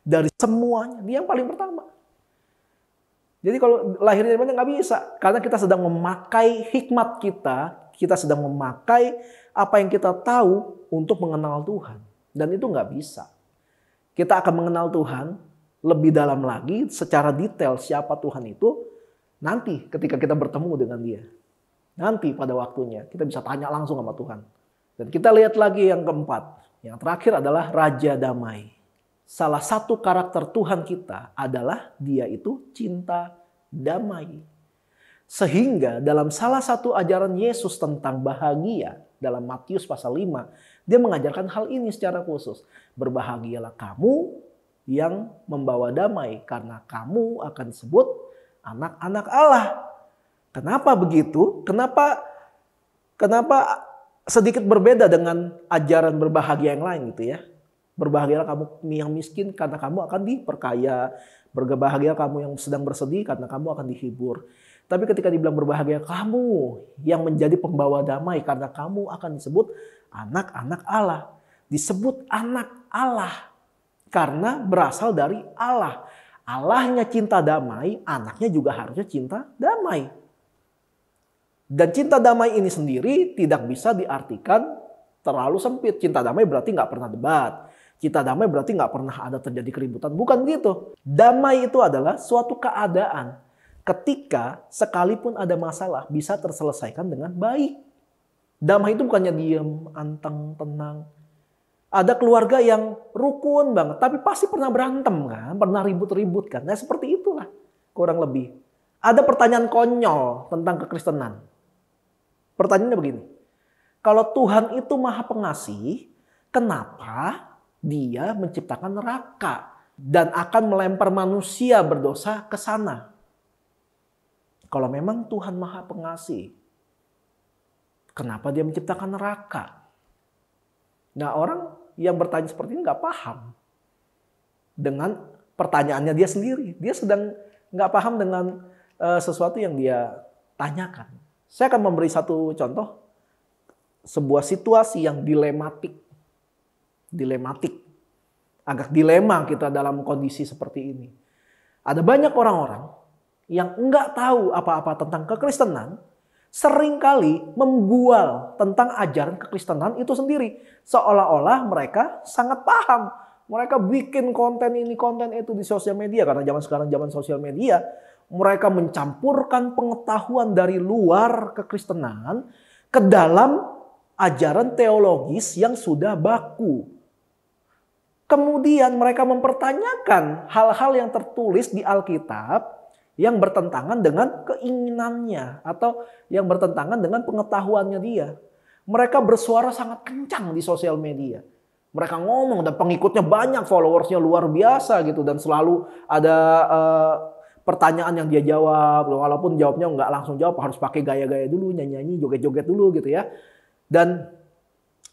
Dari semuanya, dia yang paling pertama. Jadi kalau lahir dari mana nggak bisa. Karena kita sedang memakai hikmat kita sedang memakai apa yang kita tahu untuk mengenal Tuhan. Dan itu nggak bisa. Kita akan mengenal Tuhan lebih dalam lagi secara detail siapa Tuhan itu nanti ketika kita bertemu dengan dia. Nanti pada waktunya kita bisa tanya langsung sama Tuhan. Dan kita lihat lagi yang keempat. Yang terakhir adalah Raja Damai. Salah satu karakter Tuhan kita adalah dia itu cinta damai. Sehingga dalam salah satu ajaran Yesus tentang bahagia dalam Matius pasal 5, dia mengajarkan hal ini secara khusus. Berbahagialah kamu yang membawa damai karena kamu akan disebut anak-anak Allah. Kenapa begitu? Kenapa sedikit berbeda dengan ajaran berbahagia yang lain gitu ya? Berbahagialah kamu yang miskin karena kamu akan diperkaya. Berbahagia kamu yang sedang bersedih karena kamu akan dihibur. Tapi ketika dibilang berbahagia kamu yang menjadi pembawa damai karena kamu akan disebut anak-anak Allah. Disebut anak Allah karena berasal dari Allah. Allahnya cinta damai, anaknya juga harusnya cinta damai. Dan cinta damai ini sendiri tidak bisa diartikan terlalu sempit. Cinta damai berarti nggak pernah debat. Cinta damai berarti nggak pernah ada terjadi keributan. Bukan gitu. Damai itu adalah suatu keadaan ketika sekalipun ada masalah bisa terselesaikan dengan baik. Damai itu bukannya diam, anteng, tenang. Ada keluarga yang rukun banget, tapi pasti pernah berantem kan, pernah ribut-ribut kan. Nah seperti itulah kurang lebih Ada pertanyaan konyol tentang kekristenan. Pertanyaannya begini. Kalau Tuhan itu Maha Pengasih, kenapa Dia menciptakan neraka dan akan melempar manusia berdosa ke sana? Kalau memang Tuhan Maha Pengasih, kenapa Dia menciptakan neraka? Nah, orang yang bertanya seperti ini nggak paham dengan pertanyaannya dia sendiri. Dia sedang nggak paham dengan sesuatu yang dia tanyakan. Saya akan memberi satu contoh, sebuah situasi yang dilematik. Agak dilema kita dalam kondisi seperti ini. Ada banyak orang-orang yang nggak tahu apa-apa tentang kekristenan, seringkali membual tentang ajaran kekristenan itu sendiri. Seolah-olah mereka sangat paham. Mereka bikin konten ini, konten itu di sosial media. Karena zaman sekarang zaman sosial media, mereka mencampurkan pengetahuan dari luar kekristenan ke dalam ajaran teologis yang sudah baku. Kemudian mereka mempertanyakan hal-hal yang tertulis di Alkitab yang bertentangan dengan keinginannya atau yang bertentangan dengan pengetahuannya dia. Mereka bersuara sangat kencang di sosial media. Mereka ngomong dan pengikutnya banyak, followersnya luar biasa gitu. Dan selalu ada pertanyaan yang dia jawab. Walaupun jawabnya nggak langsung jawab, harus pakai gaya-gaya dulu, nyanyi-nyanyi, joget-joget dulu gitu ya. Dan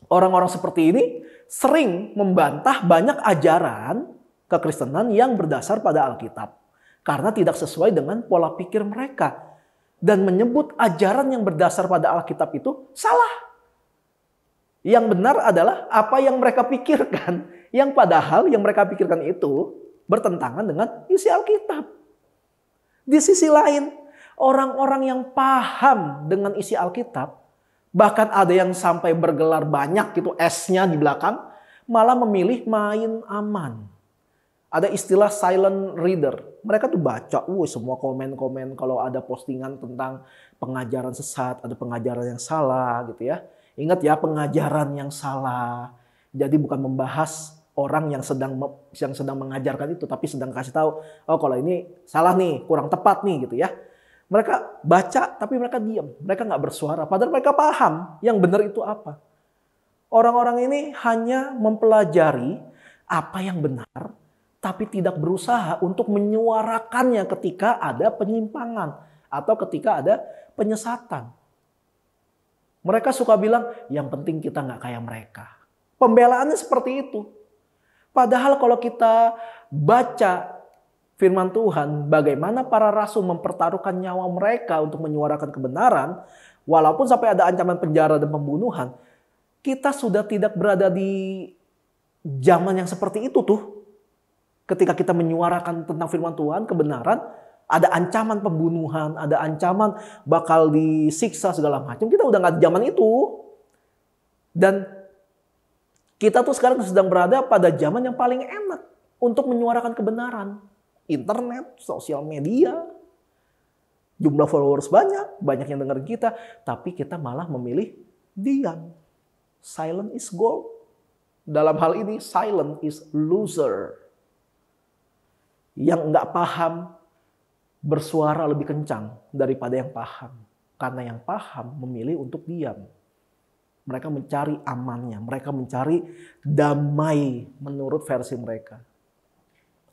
orang-orang seperti ini sering membantah banyak ajaran kekristenan yang berdasar pada Alkitab. Karena tidak sesuai dengan pola pikir mereka. Dan menyebut ajaran yang berdasar pada Alkitab itu salah. Yang benar adalah apa yang mereka pikirkan. Yang padahal yang mereka pikirkan itu bertentangan dengan isi Alkitab. Di sisi lain, orang-orang yang paham dengan isi Alkitab, bahkan ada yang sampai bergelar banyak gitu S-nya di belakang, malah memilih main aman. Ada istilah silent reader. Mereka tuh baca semua komen-komen kalau ada postingan tentang pengajaran sesat, ada pengajaran yang salah gitu ya. Ingat ya, pengajaran yang salah. Jadi bukan membahas orang yang sedang mengajarkan itu, tapi sedang kasih tahu, oh kalau ini salah nih, kurang tepat nih gitu ya. Mereka baca tapi mereka diam, mereka nggak bersuara. Padahal mereka paham yang benar itu apa. Orang-orang ini hanya mempelajari apa yang benar, tapi tidak berusaha untuk menyuarakannya ketika ada penyimpangan atau ketika ada penyesatan. Mereka suka bilang, yang penting kita nggak kayak mereka. Pembelaannya seperti itu. Padahal kalau kita baca firman Tuhan, bagaimana para rasul mempertaruhkan nyawa mereka untuk menyuarakan kebenaran, walaupun sampai ada ancaman penjara dan pembunuhan, kita sudah tidak berada di zaman yang seperti itu tuh. Ketika kita menyuarakan tentang firman Tuhan, kebenaran, ada ancaman pembunuhan, ada ancaman bakal disiksa segala macam. Kita udah nggak di zaman itu. Dan kita tuh sekarang sedang berada pada zaman yang paling enak untuk menyuarakan kebenaran. Internet, sosial media, jumlah followers banyak yang dengar kita, tapi kita malah memilih diam. Silent is gold. Dalam hal ini, silent is loser. Yang nggak paham bersuara lebih kencang daripada yang paham. Karena yang paham memilih untuk diam. Mereka mencari amannya, mereka mencari damai menurut versi mereka.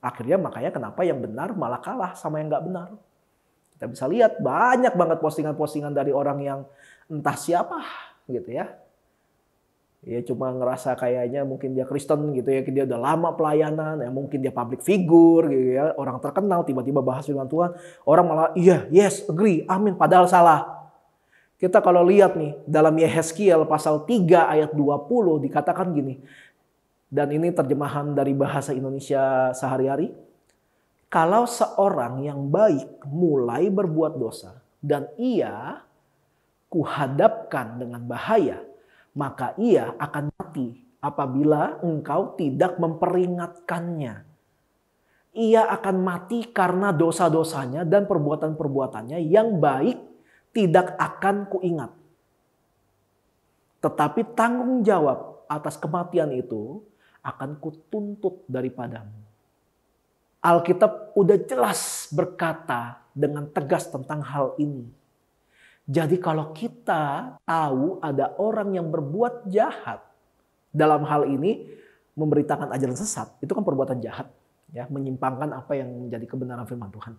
Akhirnya makanya kenapa yang benar malah kalah sama yang nggak benar. Kita bisa lihat banyak banget postingan-postingan dari orang yang entah siapa gitu ya. Ya cuma ngerasa kayaknya mungkin dia Kristen gitu ya, dia udah lama pelayanan, ya mungkin dia public figure gitu ya, orang terkenal tiba-tiba bahas firman Tuhan, orang malah iya, yes, agree, amin, padahal salah. Kita kalau lihat nih dalam Yehezkiel pasal 3 ayat 20 dikatakan gini. Dan ini terjemahan dari bahasa Indonesia sehari-hari. Kalau seorang yang baik mulai berbuat dosa dan ia kuhadapkan dengan bahaya, maka ia akan mati apabila engkau tidak memperingatkannya. Ia akan mati karena dosa-dosanya dan perbuatan-perbuatannya yang baik tidak akan kuingat. Tetapi tanggung jawab atas kematian itu akan kutuntut daripadamu. Alkitab udah jelas berkata dengan tegas tentang hal ini. Jadi kalau kita tahu ada orang yang berbuat jahat, dalam hal ini memberitakan ajaran sesat, itu kan perbuatan jahat, ya, menyimpangkan apa yang menjadi kebenaran firman Tuhan.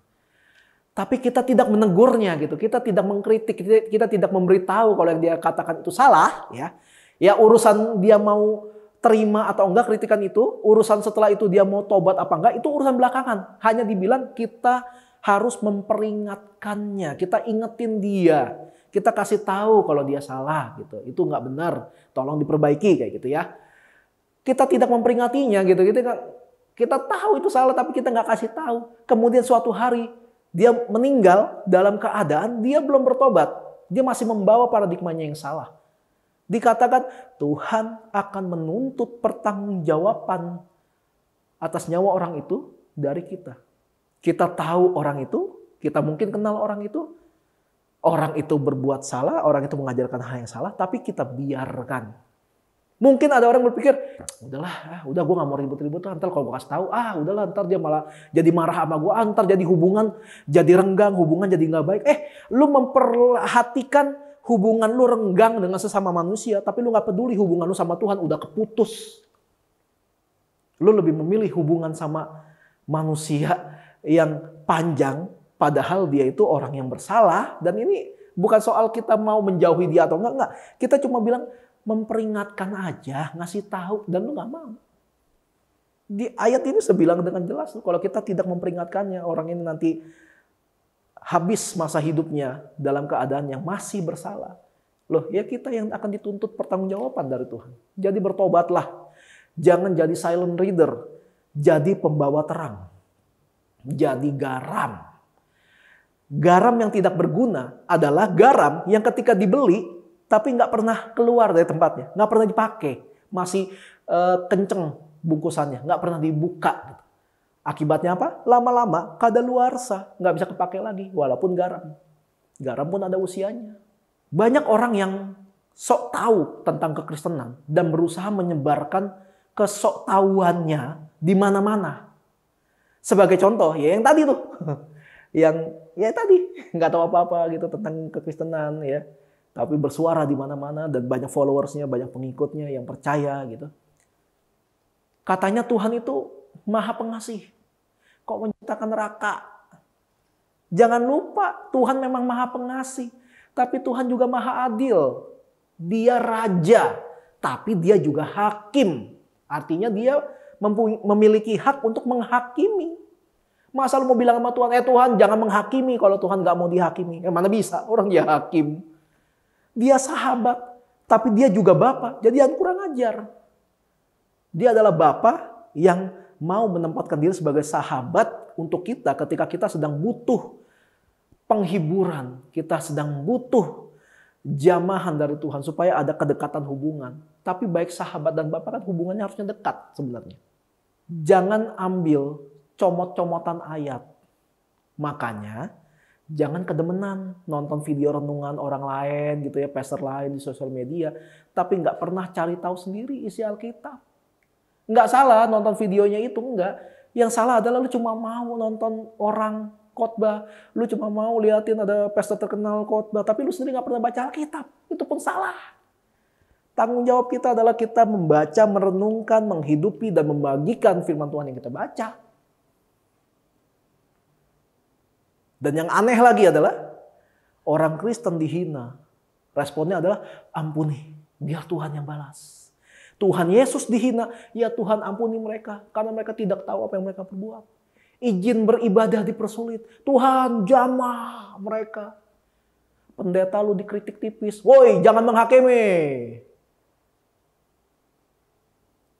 Tapi kita tidak menegurnya gitu, kita tidak mengkritik, kita tidak memberitahu kalau yang dia katakan itu salah, ya. Ya urusan dia mau terima atau enggak kritikan itu, urusan setelah itu dia mau tobat apa enggak, itu urusan belakangan. Hanya dibilang kita harus memperingatkannya, kita ingetin dia, kita kasih tahu kalau dia salah gitu, itu enggak benar, tolong diperbaiki kayak gitu ya. Kita tidak memperingatinya gitu, kita tahu itu salah tapi kita nggak kasih tahu. Kemudian suatu hari dia meninggal dalam keadaan dia belum bertobat, dia masih membawa paradigmanya yang salah. Dikatakan Tuhan akan menuntut pertanggungjawaban atas nyawa orang itu dari kita. Kita tahu orang itu, kita mungkin kenal orang itu berbuat salah, orang itu mengajarkan hal yang salah, tapi kita biarkan. Mungkin ada orang berpikir, udah gue gak mau ribut-ribut, ntar kalau gue kasih tahu, udahlah ntar dia malah jadi marah sama gue, ntar jadi hubungan jadi renggang, hubungan jadi gak baik. Lu memperhatikan hubungan lu renggang dengan sesama manusia, tapi lu gak peduli hubungan lu sama Tuhan udah keputus. Lu lebih memilih hubungan sama manusia yang panjang, padahal dia itu orang yang bersalah. Dan ini bukan soal kita mau menjauhi dia atau enggak. Kita cuma bilang memperingatkan aja, ngasih tahu, dan lu gak mau. Di ayat ini sebilang dengan jelas, kalau kita tidak memperingatkannya, orang ini nanti habis masa hidupnya dalam keadaan yang masih bersalah. Loh, ya kita yang akan dituntut pertanggungjawaban dari Tuhan. Jadi bertobatlah. Jangan jadi silent reader. Jadi pembawa terang. Jadi garam. Garam yang tidak berguna adalah garam yang ketika dibeli tapi nggak pernah keluar dari tempatnya. Nggak pernah dipakai. Masih kenceng bungkusannya. Nggak pernah dibuka. Akibatnya apa? Lama-lama kadaluarsa, nggak bisa kepake lagi walaupun garam. Garam pun ada usianya. Banyak orang yang sok tahu tentang kekristenan dan berusaha menyebarkan kesoktahuannya di mana-mana. Sebagai contoh, ya yang tadi tuh. Yang ya tadi nggak tahu apa-apa gitu tentang kekristenan ya. Tapi bersuara di mana-mana dan banyak followersnya, banyak pengikutnya yang percaya gitu. Katanya Tuhan itu Maha Pengasih. Kok menciptakan neraka? Jangan lupa Tuhan memang Maha Pengasih. Tapi Tuhan juga Maha Adil. Dia Raja. Tapi dia juga Hakim. Artinya dia memiliki hak untuk menghakimi. Masa lu mau bilang sama Tuhan, Tuhan jangan menghakimi kalau Tuhan gak mau dihakimi. Mana bisa? Orang dia hakim. Dia sahabat. Tapi dia juga Bapa. Jadi jangan kurang ajar. Dia adalah Bapa yang mau menempatkan diri sebagai sahabat untuk kita ketika kita sedang butuh penghiburan, kita sedang butuh jamahan dari Tuhan supaya ada kedekatan hubungan. Tapi baik sahabat dan Bapak kan hubungannya harusnya dekat sebenarnya. Jangan ambil comot-comotan ayat. Makanya jangan kedemenan nonton video renungan orang lain gitu ya, pastor lain di sosial media, tapi nggak pernah cari tahu sendiri isi Alkitab. Nggak salah nonton videonya itu, enggak. Yang salah adalah lu cuma mau nonton orang khotbah. Lu cuma mau liatin ada pastor terkenal khotbah. Tapi lu sendiri nggak pernah baca Alkitab. Itu pun salah. Tanggung jawab kita adalah kita membaca, merenungkan, menghidupi, dan membagikan firman Tuhan yang kita baca. Dan yang aneh lagi adalah orang Kristen dihina. Responnya adalah ampuni, biar Tuhan yang balas. Tuhan Yesus dihina, ya Tuhan ampuni mereka karena mereka tidak tahu apa yang mereka perbuat. Izin beribadah dipersulit, Tuhan jamah mereka. Pendeta lu dikritik tipis, woi jangan menghakimi.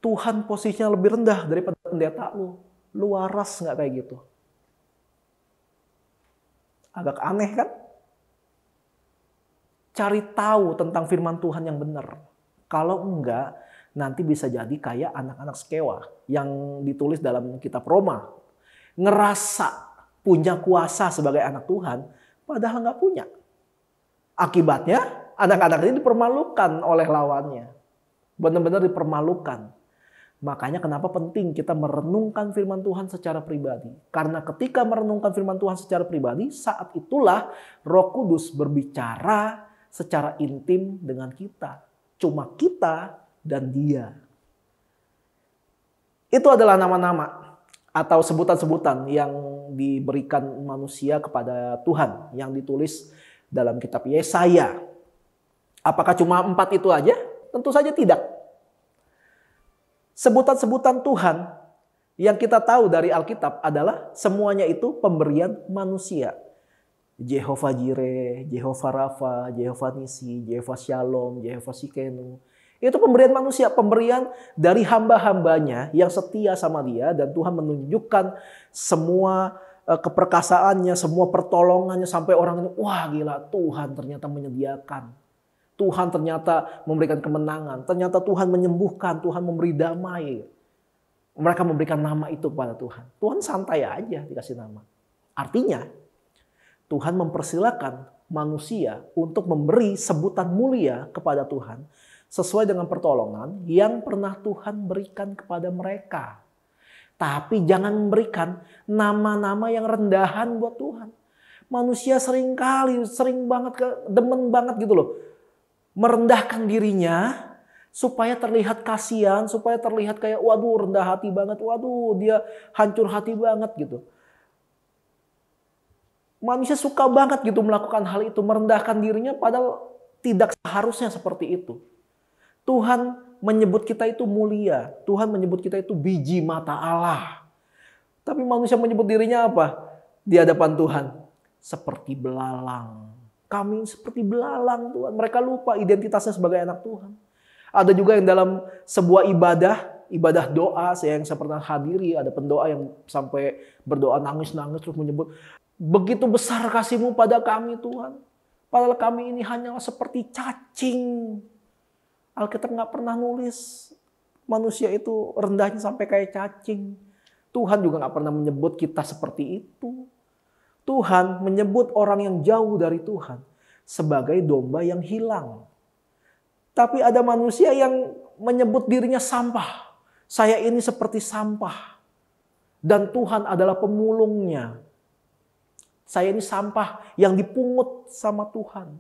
Tuhan posisinya lebih rendah daripada pendeta lu. Lu waras nggak kayak gitu? Agak aneh kan? Cari tahu tentang firman Tuhan yang benar. Kalau enggak, nanti bisa jadi kayak anak-anak Skewa yang ditulis dalam kitab Roma. Ngerasa punya kuasa sebagai anak Tuhan, padahal nggak punya. Akibatnya anak-anak ini dipermalukan oleh lawannya. Benar-benar dipermalukan. Makanya kenapa penting kita merenungkan firman Tuhan secara pribadi. Karena ketika merenungkan firman Tuhan secara pribadi, saat itulah Roh Kudus berbicara secara intim dengan kita. Cuma kita dan Dia. Itu adalah nama-nama atau sebutan-sebutan yang diberikan manusia kepada Tuhan, yang ditulis dalam kitab Yesaya. Apakah cuma 4 itu aja? Tentu saja tidak. Sebutan-sebutan Tuhan yang kita tahu dari Alkitab adalah semuanya itu pemberian manusia. Jehovah Jireh, Jehovah Rafa, Jehovah Nisi, Jehovah Shalom, Jehovah Sikenu. Itu pemberian manusia, pemberian dari hamba-hambanya yang setia sama Dia, dan Tuhan menunjukkan semua keperkasaannya, semua pertolongannya, sampai orang ini, wah gila, Tuhan ternyata menyediakan. Tuhan ternyata memberikan kemenangan, ternyata Tuhan menyembuhkan, Tuhan memberi damai. Mereka memberikan nama itu kepada Tuhan. Tuhan santai aja dikasih nama. Artinya, Tuhan mempersilakan manusia untuk memberi sebutan mulia kepada Tuhan sesuai dengan pertolongan yang pernah Tuhan berikan kepada mereka. Tapi jangan memberikan nama-nama yang rendahan buat Tuhan. Manusia sering banget, demen banget gitu loh. Merendahkan dirinya supaya terlihat kasihan, supaya terlihat kayak waduh rendah hati banget, waduh dia hancur hati banget gitu. Manusia suka banget gitu melakukan hal itu, merendahkan dirinya padahal tidak seharusnya seperti itu. Tuhan menyebut kita itu mulia. Tuhan menyebut kita itu biji mata Allah. Tapi manusia menyebut dirinya apa? Di hadapan Tuhan. Seperti belalang. Kami seperti belalang Tuhan. Mereka lupa identitasnya sebagai anak Tuhan. Ada juga yang dalam sebuah ibadah doa, yang saya pernah hadiri, ada pendoa yang sampai berdoa nangis-nangis terus menyebut, begitu besar kasih-Mu pada kami Tuhan. Padahal kami ini hanyalah seperti cacing. Alkitab nggak pernah nulis manusia itu rendahnya sampai kayak cacing. Tuhan juga nggak pernah menyebut kita seperti itu. Tuhan menyebut orang yang jauh dari Tuhan sebagai domba yang hilang. Tapi ada manusia yang menyebut dirinya sampah. Saya ini seperti sampah. Dan Tuhan adalah pemulungnya. Saya ini sampah yang dipungut sama Tuhan.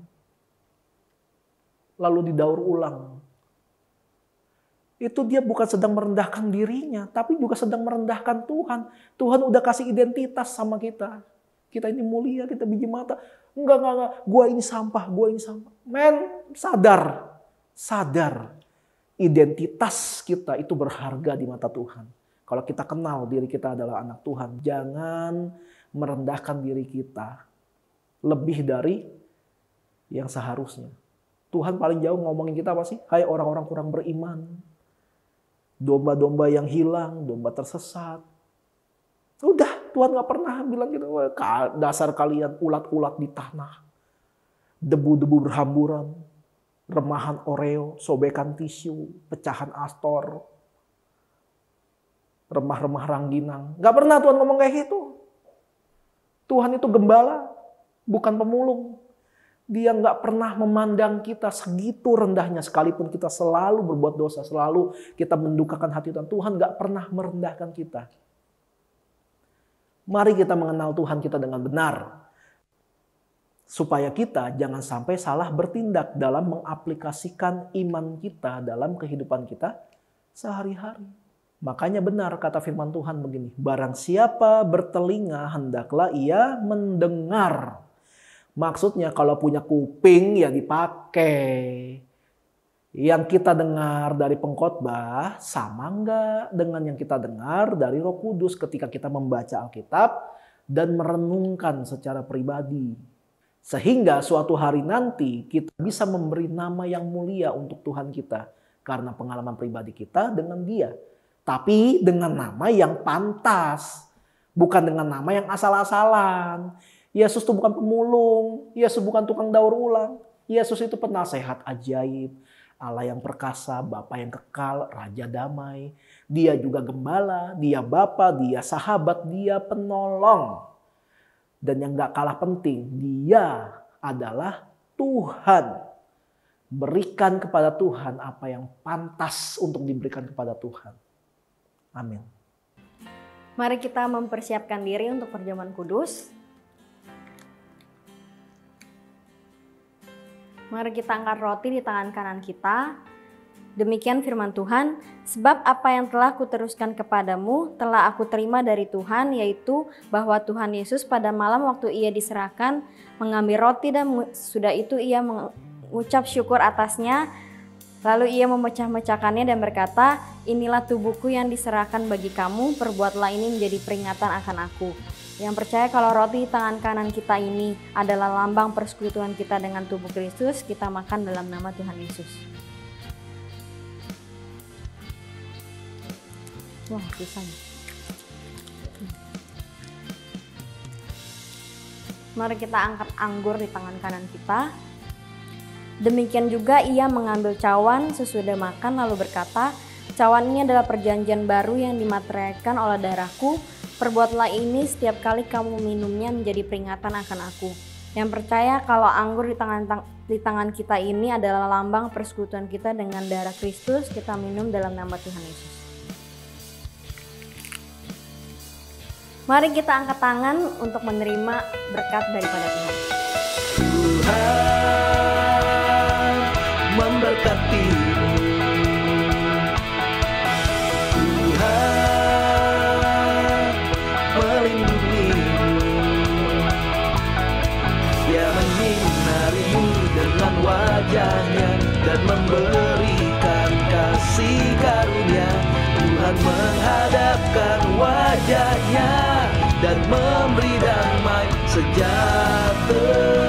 Lalu didaur ulang. Itu dia bukan sedang merendahkan dirinya, tapi juga sedang merendahkan Tuhan. Tuhan udah kasih identitas sama kita. Kita ini mulia, kita biji mata. Enggak. Gua ini sampah. Men, sadar. Identitas kita itu berharga di mata Tuhan. Kalau kita kenal diri kita adalah anak Tuhan, jangan merendahkan diri kita lebih dari yang seharusnya. Tuhan paling jauh ngomongin kita apa sih? Hai orang-orang kurang beriman. Domba-domba yang hilang, domba tersesat. Udah, Tuhan gak pernah bilang gitu. Dasar kalian ulat-ulat di tanah. Debu-debu berhamburan. Remahan Oreo, sobekan tisu, pecahan Astor. Remah-remah rangginang. Gak pernah Tuhan ngomong kayak gitu. Tuhan itu gembala, bukan pemulung. Dia nggak pernah memandang kita segitu rendahnya, sekalipun kita selalu berbuat dosa, selalu kita mendukakan hati Tuhan. Tuhan nggak pernah merendahkan kita. Mari kita mengenal Tuhan kita dengan benar. Supaya kita jangan sampai salah bertindak dalam mengaplikasikan iman kita dalam kehidupan kita sehari-hari. Makanya benar kata firman Tuhan begini, barang siapa bertelinga hendaklah ia mendengar. Maksudnya kalau punya kuping ya dipakai. Yang kita dengar dari pengkhotbah sama enggak dengan yang kita dengar dari Roh Kudus ketika kita membaca Alkitab dan merenungkan secara pribadi. Sehingga suatu hari nanti kita bisa memberi nama yang mulia untuk Tuhan kita karena pengalaman pribadi kita dengan Dia. Tapi dengan nama yang pantas, bukan dengan nama yang asal-asalan. Yesus itu bukan pemulung, Yesus bukan tukang daur ulang. Yesus itu penasehat ajaib, Allah yang perkasa, Bapa yang kekal, Raja damai. Dia juga gembala, Dia Bapa, Dia sahabat, Dia penolong. Dan yang gak kalah penting, Dia adalah Tuhan. Berikan kepada Tuhan apa yang pantas untuk diberikan kepada Tuhan. Amin. Mari kita mempersiapkan diri untuk perjamuan kudus. Mari kita angkat roti di tangan kanan kita. Demikian firman Tuhan, sebab apa yang telah kuteruskan kepadamu telah aku terima dari Tuhan, yaitu bahwa Tuhan Yesus pada malam waktu ia diserahkan mengambil roti dan sudah itu ia mengucap syukur atasnya. Lalu ia memecah-mecahkannya dan berkata, inilah tubuhku yang diserahkan bagi kamu, perbuatlah ini menjadi peringatan akan aku. Yang percaya kalau roti di tangan kanan kita ini adalah lambang persekutuan kita dengan tubuh Kristus, kita makan dalam nama Tuhan Yesus. Wah, susah. Mari kita angkat anggur di tangan kanan kita. Demikian juga ia mengambil cawan sesudah makan lalu berkata, cawan ini adalah perjanjian baru yang dimateraikan oleh darahku. Perbuatlah ini setiap kali kamu minumnya menjadi peringatan akan aku. Yang percaya kalau anggur di tangan kita ini adalah lambang persekutuan kita dengan darah Kristus, kita minum dalam nama Tuhan Yesus. Mari kita angkat tangan untuk menerima berkat daripada Tuhan. Tuhan memberkatimu. Tuhan melindungimu. Dia menyinarimu dengan wajahnya dan memberikan kasih karunia. Tuhan menghadapkan wajahnya dan memberi damai sejahtera.